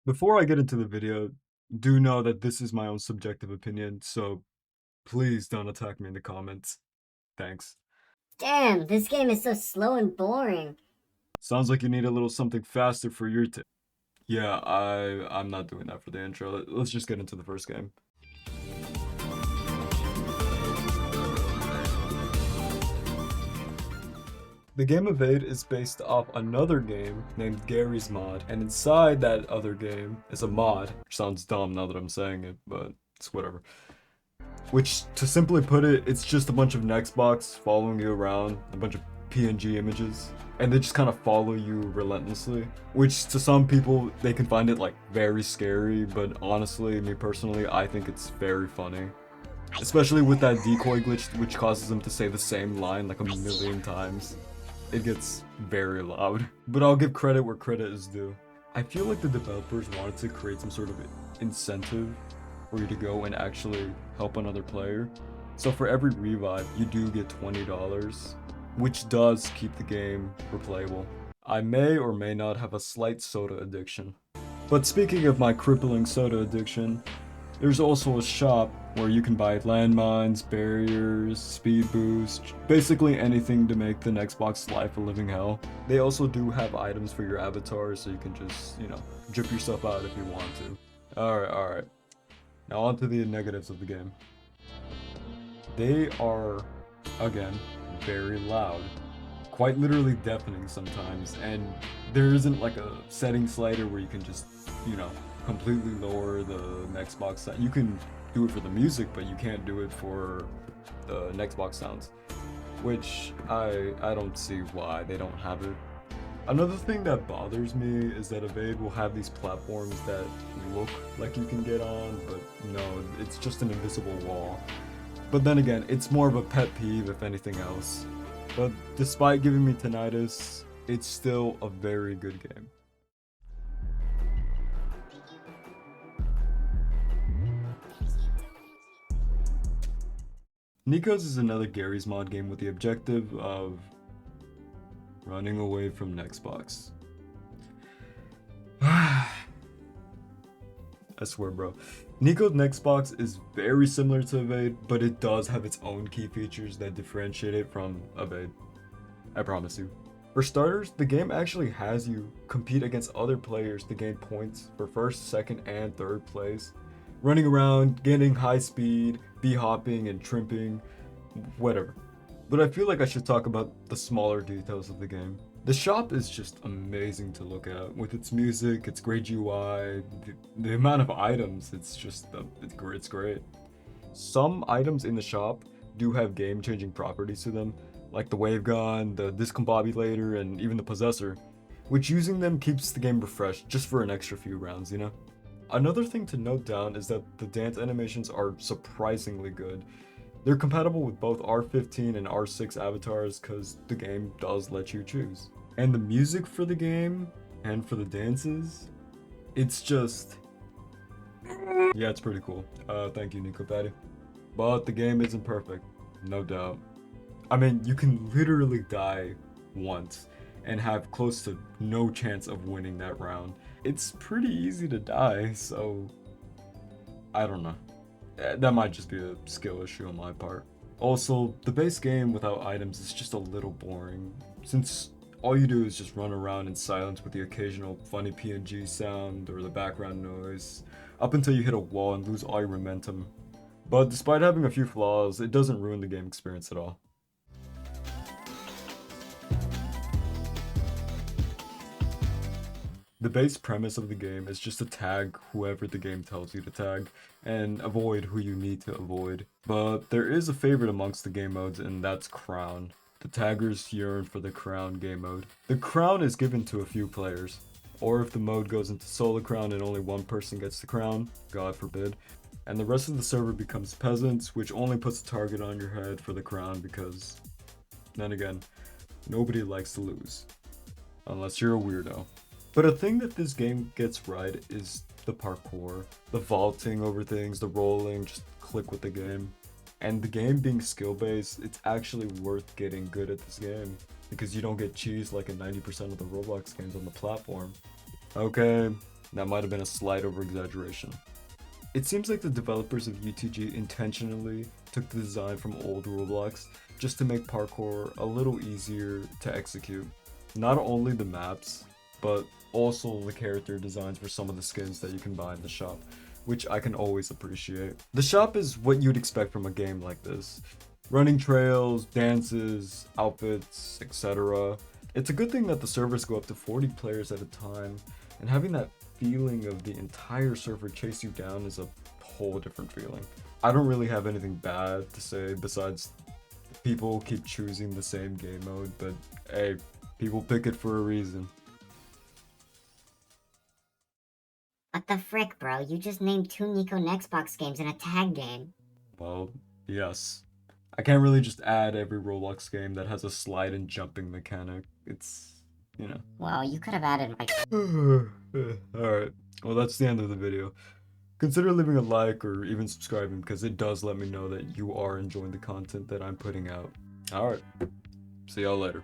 Before I get into the video, do know that this is my own subjective opinion, so please don't attack me in the comments. Thanks. Damn, this game is so slow and boring. Sounds like you need a little something faster for your Yeah, I'm not doing that for the intro. Let's just get into the first game. The game Evade is based off another game named Gary's Mod, and inside that other game is a mod, which sounds dumb now that I'm saying it, but it's whatever. Which, to simply put it, it's just a bunch of Nextbox following you around, a bunch of PNG images, and they just kind of follow you relentlessly. Which, to some people, they can find it like very scary, but honestly, me personally, I think it's very funny. Especially with that decoy glitch, which causes them to say the same line like a million times. It gets very loud. But I'll give credit where credit is due. I feel like the developers wanted to create some sort of incentive for you to go and actually help another player. So for every revive, you do get $20, which does keep the game replayable. I may or may not have a slight soda addiction. But speaking of my crippling soda addiction, there's also a shop where you can buy landmines, barriers, speed boost, basically anything to make the Nextbox life a living hell. They also do have items for your avatar, so you can just, drip yourself out if you want to. Alright. Now on to the negatives of the game. They are, again, very loud. Quite literally deafening sometimes, and there isn't like a setting slider where you can just, completely lower the Nextbox sound. You can do it for the music, but you can't do it for the Nextbox sounds, which I don't see why they don't have it. Another thing that bothers me is that Evade will have these platforms that look like you can get on, but no, it's just an invisible wall. But then again, it's more of a pet peeve if anything else. But despite giving me tinnitus, it's still a very good game. Nico's is another Gary's Mod game with the objective of running away from Nextbox. I swear, bro. Nico's Nextbox is very similar to Evade, but it does have its own key features that differentiate it from Evade. I promise you. For starters, the game actually has you compete against other players to gain points for first, second, and third place. Running around, getting high speed, b-hopping and trimping, whatever. But I feel like I should talk about the smaller details of the game. The shop is just amazing to look at, with its music, its great UI, the amount of items, it's great. Some items in the shop do have game-changing properties to them, like the wave gun, the discombobulator, and even the possessor, which using them keeps the game refreshed just for an extra few rounds, Another thing to note down is that the dance animations are surprisingly good. They're compatible with both R15 and R6 avatars because the game does let you choose. And the music for the game and for the dances, it's just... Yeah, it's pretty cool. Thank you, Nico Patty. But the game isn't perfect, no doubt. I mean, you can literally die once and have close to no chance of winning that round. It's pretty easy to die, so I don't know. That might just be a skill issue on my part. Also, the base game without items is just a little boring, since all you do is just run around in silence with the occasional funny PNG sound or the background noise, up until you hit a wall and lose all your momentum. But despite having a few flaws, it doesn't ruin the game experience at all. The base premise of the game is just to tag whoever the game tells you to tag, and avoid who you need to avoid. But there is a favorite amongst the game modes, and that's Crown. The taggers yearn for the Crown game mode. The Crown is given to a few players, or if the mode goes into solo crown and only one person gets the crown, God forbid, and the rest of the server becomes peasants, which only puts a target on your head for the crown because, then again, nobody likes to lose. Unless you're a weirdo. But a thing that this game gets right is the parkour, the vaulting over things, the rolling, just click with the game. And the game being skill-based, it's actually worth getting good at this game, because you don't get cheesed like in 90% of the Roblox games on the platform. Okay, That might have been a slight over-exaggeration. It seems like the developers of UTG intentionally took the design from old Roblox just to make parkour a little easier to execute. Not only the maps, but also the character designs for some of the skins that you can buy in the shop, which I can always appreciate. The shop is what you'd expect from a game like this. Running trails, dances, outfits, etc. It's a good thing that the servers go up to 40 players at a time, and having that feeling of the entire server chase you down is a whole different feeling. I don't really have anything bad to say besides people keep choosing the same game mode, but hey, people pick it for a reason. What the frick, bro? You just named 2 Nico Nextbox games in a tag game. Well, yes. I can't really just add every Roblox game that has a slide and jumping mechanic. It's, you know. Well, you could have added like... Alright, well that's the end of the video. Consider leaving a like or even subscribing because it does let me know that you are enjoying the content that I'm putting out. Alright, see y'all later.